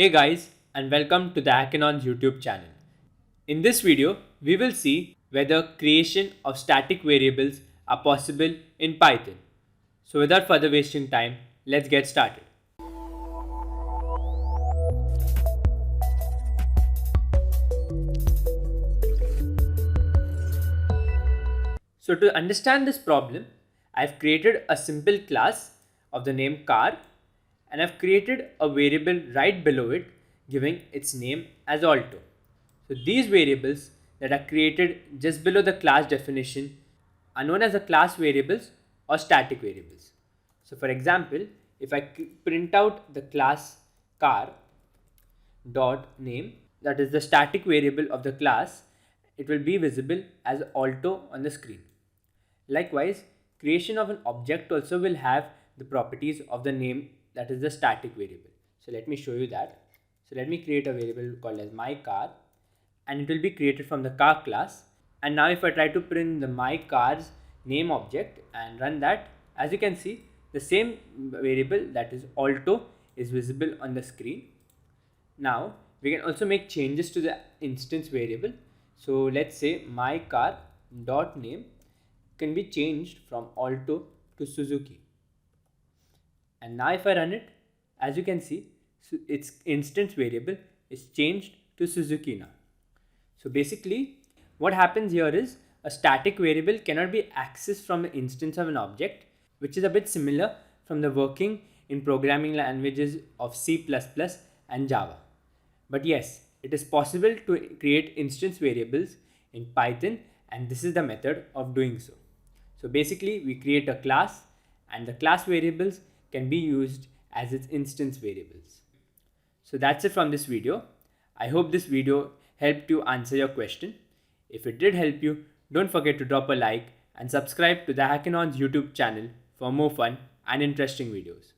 Hey guys, and welcome to the Hackinon's YouTube channel. In this video, we will see whether creation of static variables are possible in Python. So without further wasting time, let's get started. So to understand this problem, I've created a simple class of the name car and I've created a variable right below it giving its name as alto. So these variables that are created just below the class definition are known as the class variables or static variables. So for example, if I print out the class car dot name, that is the static variable of the class, it will be visible as alto on the screen. Likewise, creation of an object also will have the properties of the name, that is the static variable. So let me show you that. So let me create a variable called as my car, and it will be created from the car class. And now if I try to print the my car's name object and run that, as you can see, the same variable, that is alto, is visible on the screen. Now we can also make changes to the instance variable. So let's say my car dot name can be changed from alto to Suzuki. And now if I run it, as you can see, its instance variable is changed to Suzuki now. So basically what happens here is a static variable cannot be accessed from an instance of an object, which is a bit similar from the working in programming languages of C++ and Java. But yes, it is possible to create instance variables in Python, and this is the method of doing so. So basically we create a class and the class variables can be used as its instance variables. So that's it from this video. I hope this video helped you answer your question. If it did help you, don't forget to drop a like and subscribe to the Hackinon's YouTube channel for more fun and interesting videos.